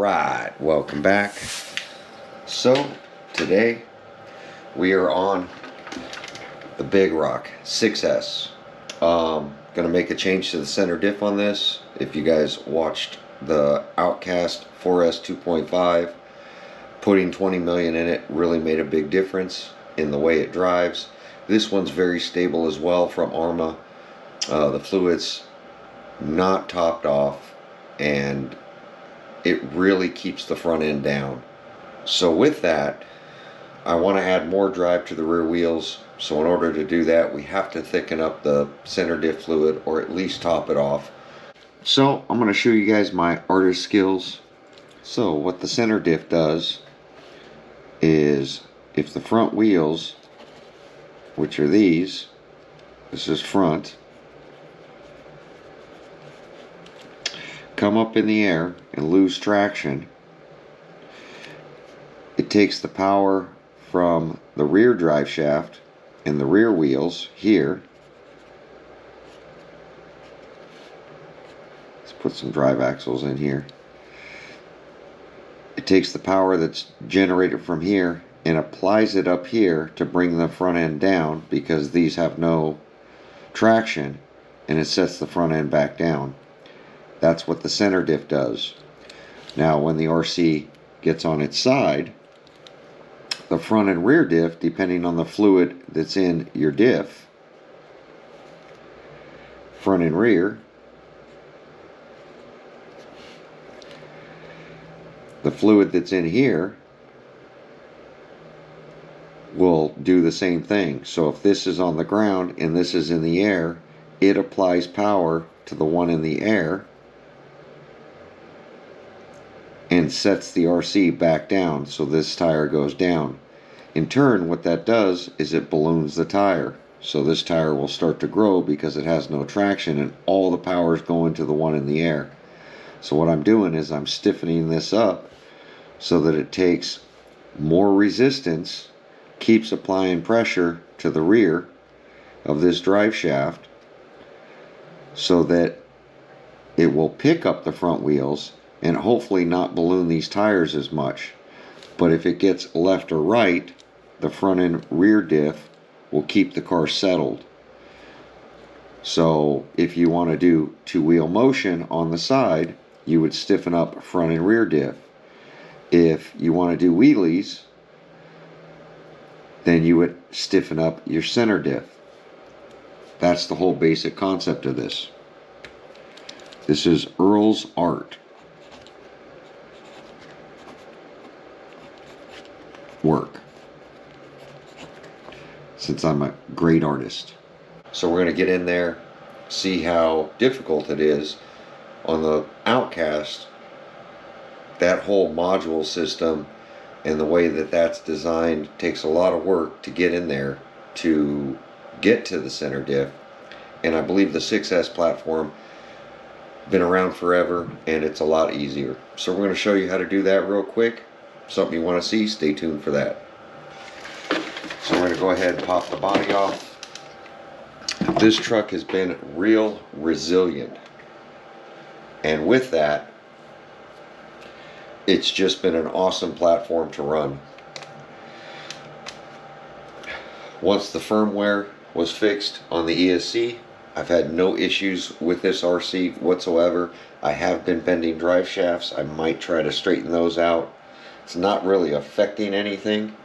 Alright, welcome back. So today we are on the Big Rock 6S. Gonna make a change to the center diff on this. If you guys watched the Outcast 4S 2.5, putting 20 million in it really made a big difference in the way it drives. This one's very stable as well from Arrma. The fluid's not topped off and it really keeps the front end down. So with that, I want to add more drive to the rear wheels. So in order to do that, we have to thicken up the center diff fluid or at least top it off. So I'm going to show you guys my artist skills. So what the center diff does is, if the front wheels, which are these, this is front, come up in the air and lose traction, it takes the power from the rear drive shaft and the rear wheels here. Let's put some drive axles in here. It takes the power that's generated from here and applies it up here to bring the front end down, because these have no traction, and it sets the front end back down. That's what the center diff does. Now when the RC gets on its side, the front and rear diff, depending on the fluid that's in your diff, front and rear, the fluid that's in here will do the same thing. So if this is on the ground and this is in the air, it applies power to the one in the air and sets the RC back down, so this tire goes down. In turn, what that does is it balloons the tire. So this tire will start to grow because it has no traction and all the power is going to the one in the air. So what I'm doing is I'm stiffening this up so that it takes more resistance, keeps applying pressure to the rear of this drive shaft so that it will pick up the front wheels and hopefully not balloon these tires as much. But if it gets left or right, the front and rear diff will keep the car settled. So if you want to do two-wheel motion on the side, you would stiffen up front and rear diff. If you want to do wheelies, then you would stiffen up your center diff. That's the whole basic concept of this. This is Earl's art. Work, since I'm a great artist. So we're going to get in there, see how difficult it is on the Outcast. That whole module system and the way that that's designed takes a lot of work to get in there to get to the center diff. And I believe the 6S platform been around forever and it's a lot easier. So we're going to show you how to do that real quick. Something you want to see, stay tuned for that. So we're going to go ahead and pop the body off. This truck has been real resilient, and with that, it's just been an awesome platform to run. Once the firmware was fixed on the ESC, I've had no issues with this RC whatsoever. I have been bending drive shafts. I might try to straighten those out. It's not really affecting anything,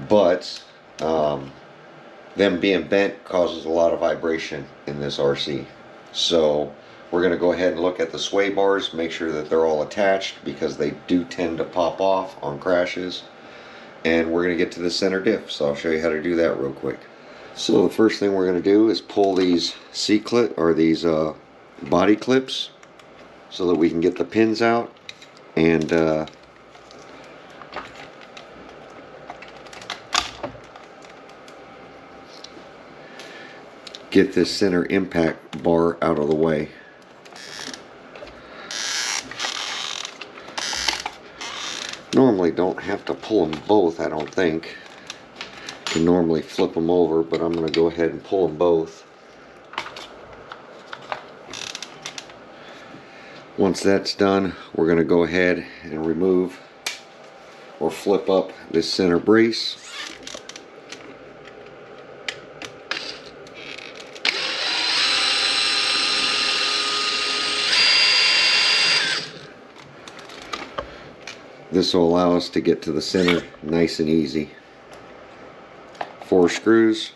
but them being bent causes a lot of vibration in this RC. So we're going to go ahead and look at the sway bars, make sure that they're all attached, because they do tend to pop off on crashes. And we're going to get to the center diff, so I'll show you how to do that real quick. So the first thing we're going to do is pull these C-clip, or these body clips, so that we can get the pins out and get this center impact bar out of the way. Normally don't have to pull them both, I don't think. You can normally flip them over, but I'm going to go ahead and pull them both. Once that's done, we're going to go ahead and remove or flip up this center brace. This will allow us to get to the center nice and easy. 4 screws.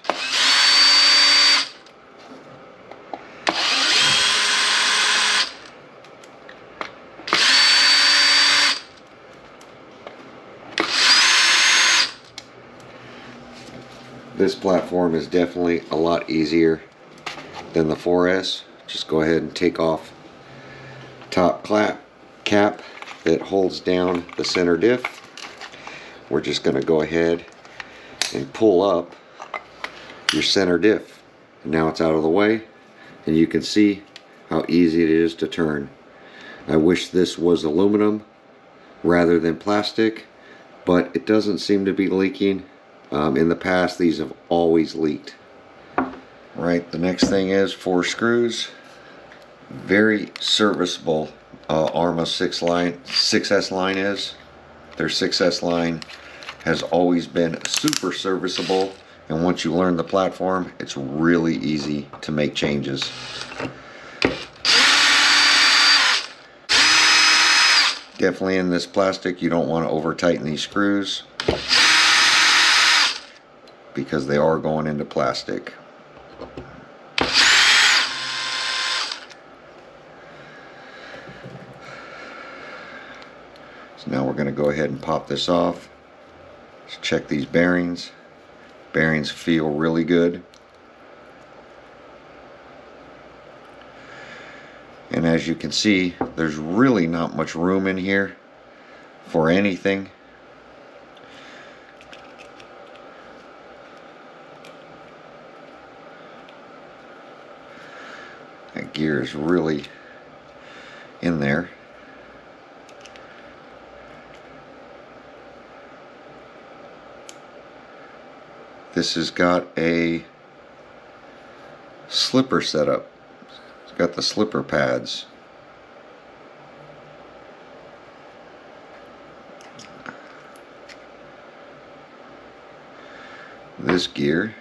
This platform is definitely a lot easier than the 4S. Just go ahead and take off top cap that holds down the center diff. We're just going to go ahead and pull up your center diff. And now it's out of the way, and you can see how easy it is to turn. I wish this was aluminum rather than plastic, but it doesn't seem to be leaking. In the past, these have always leaked. Right, the next thing is 4 screws. Very serviceable Arrma 6S line is. Their 6S line has always been super serviceable, and once you learn the platform, it's really easy to make changes. Definitely in this plastic, you don't want to over tighten these screws because they are going into plastic. So now we're going to go ahead and pop this off. Let's check these bearings. Bearings feel really good. And as you can see, there's really not much room in here for anything. That gear is really in there. This has got a slipper setup. It's got the slipper pads. This gear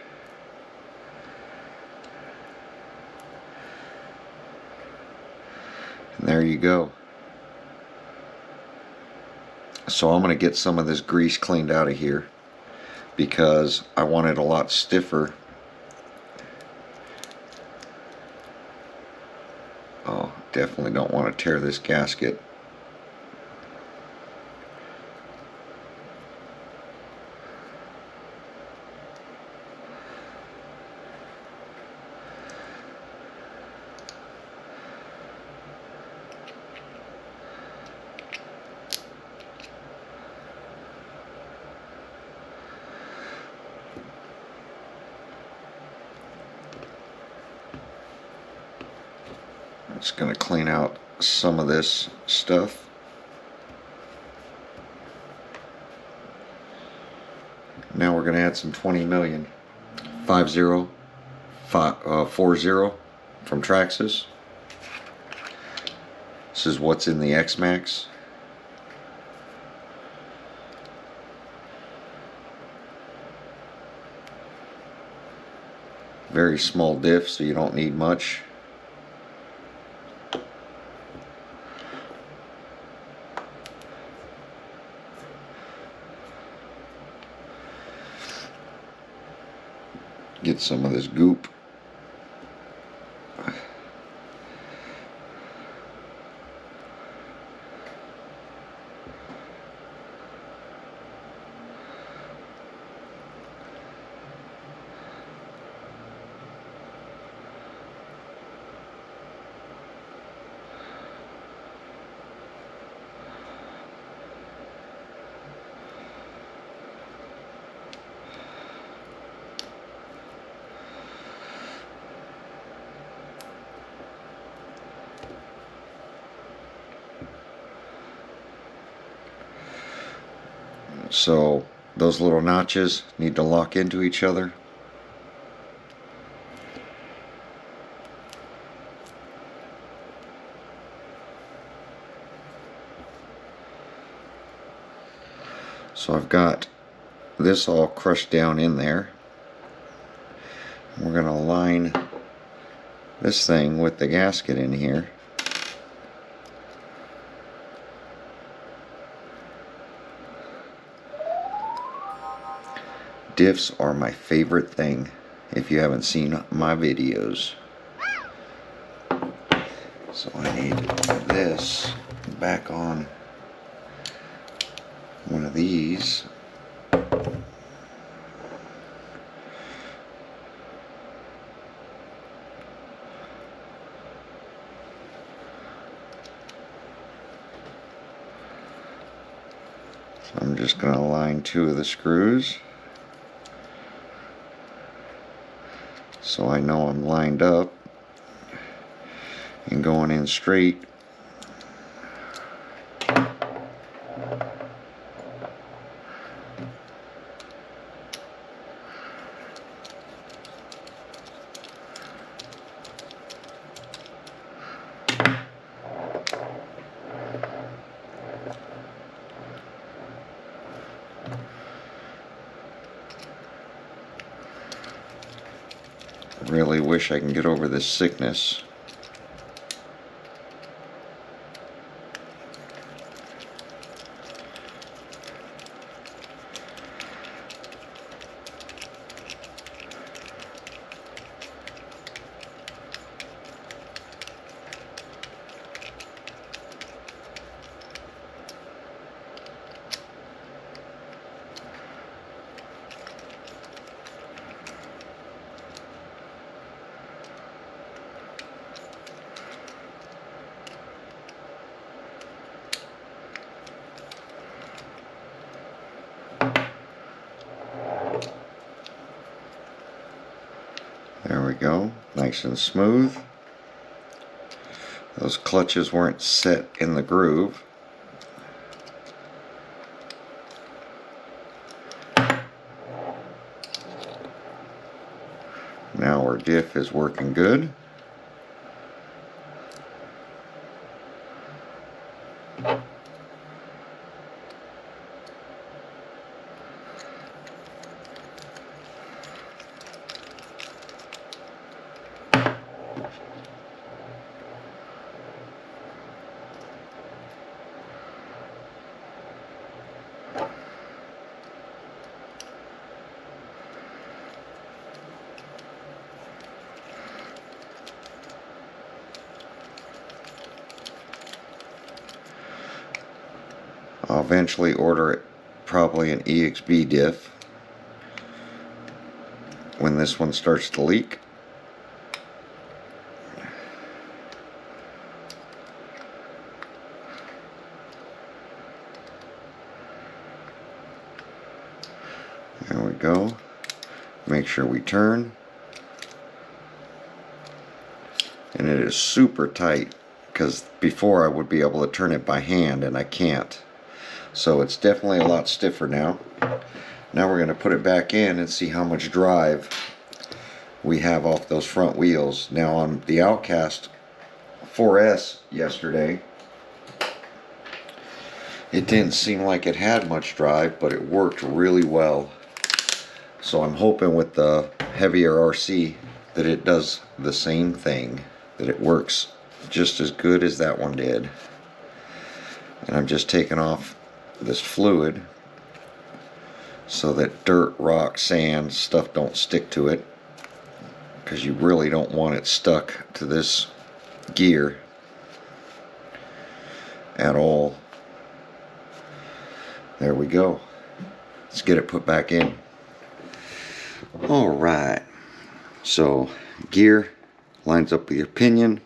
and there you go. So I'm going to get some of this grease cleaned out of here because I want it a lot stiffer. Oh, definitely don't want to tear this gasket. Just going to clean out some of this stuff. Now we're going to add some 20 million 40 from Traxxas. This is what's in the X-Max. Very small diff, so you don't need much. Get some of this goop. So those little notches need to lock into each other. So I've got this all crushed down in there. We're going to align this thing with the gasket in here. Diffs are my favorite thing if you haven't seen my videos. So I need this back on one of these. So I'm just going to align 2 of the screws so I know I'm lined up and going in straight. Really wish I can get over this sickness. There we go, nice and smooth. Those clutches weren't set in the groove. Now our diff is working good. I'll eventually order probably an EXB diff when this one starts to leak. There we go. Make sure we turn. And it is super tight, because before I would be able to turn it by hand and I can't. So it's definitely a lot stiffer now. Now we're going to put it back in and see how much drive we have off those front wheels. Now on the Outcast 4S yesterday, it didn't seem like it had much drive, but it worked really well. So I'm hoping with the heavier RC that it does the same thing, that it works just as good as that one did. And I'm just taking off this fluid so that dirt, rock, sand, stuff don't stick to it, because you really don't want it stuck to this gear at all. There we go. Let's get it put back in. Alright, so gear lines up with your pinion.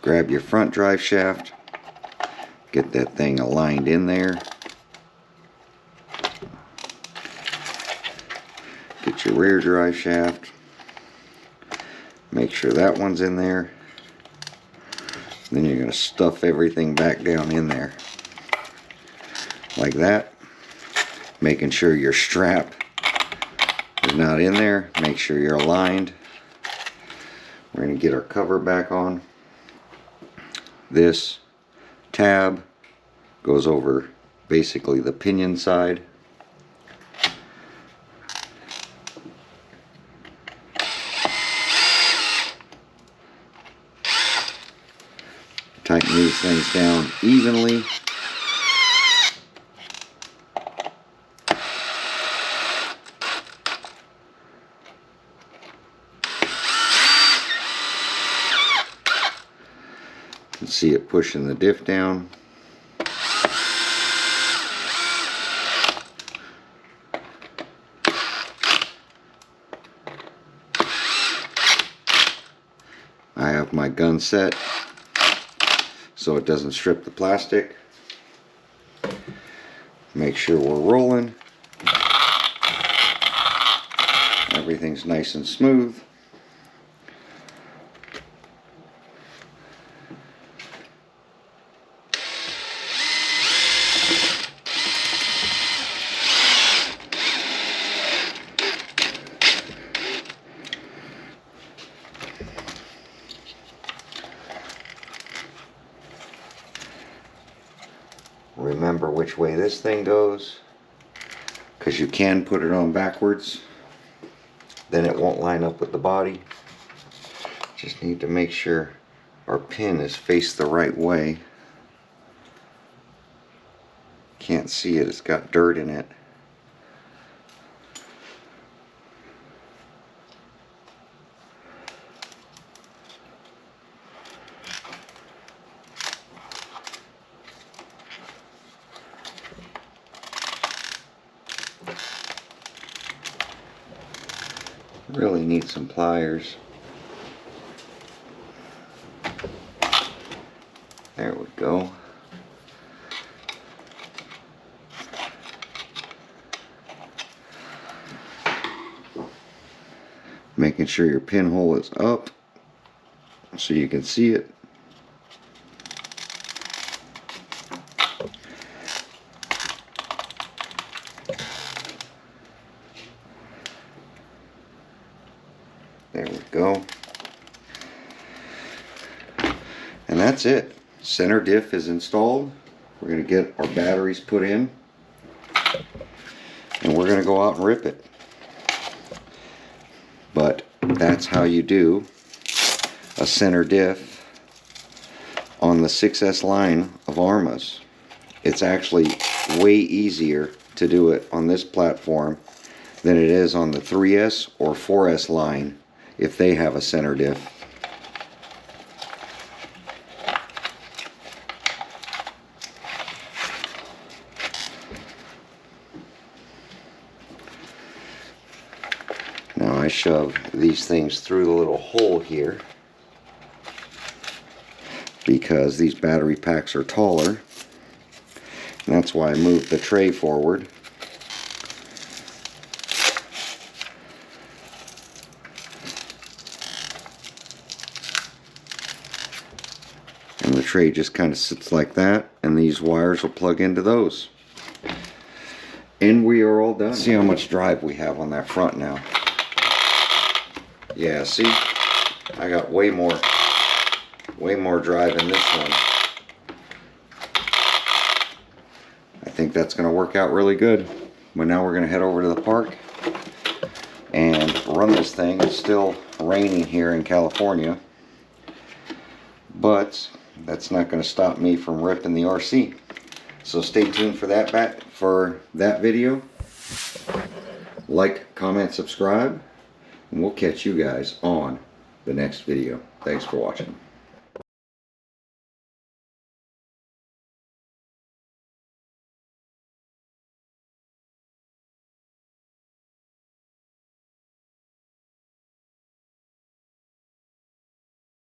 Grab your front drive shaft, get that thing aligned in there. Get your rear drive shaft, make sure that one's in there. Then you're going to stuff everything back down in there like that, making sure your strap is not in there. Make sure you're aligned. We're going to get our cover back on. This tab goes over basically the pinion side. Tighten these things down evenly. You can see it pushing the diff down. I have my gun set so it doesn't strip the plastic. Make sure we're rolling. Everything's nice and smooth. Remember which way this thing goes, because you can put it on backwards, then it won't line up with the body. Just need to make sure our pin is faced the right way. Can't see it, it's got dirt in it. Really need some pliers. There we go. Making sure your pinhole is up so you can see it. There we go. And that's it. Center diff is installed. We're going to get our batteries put in. And we're going to go out and rip it. But that's how you do a center diff on the 6S line of Arrma's. It's actually way easier to do it on this platform than it is on the 3S or 4S line if they have a center diff. Now I shove these things through the little hole here because these battery packs are taller, and that's why I moved the tray forward. And the tray just kind of sits like that, and these wires will plug into those. And we are all done. See how much drive we have on that front now. Yeah, see? I got way more drive in this one. I think that's going to work out really good. But now we're going to head over to the park and run this thing. It's still raining here in California, but that's not going to stop me from ripping the RC. So stay tuned for that video. Like, comment, subscribe, and we'll catch you guys on the next video. Thanks for watching.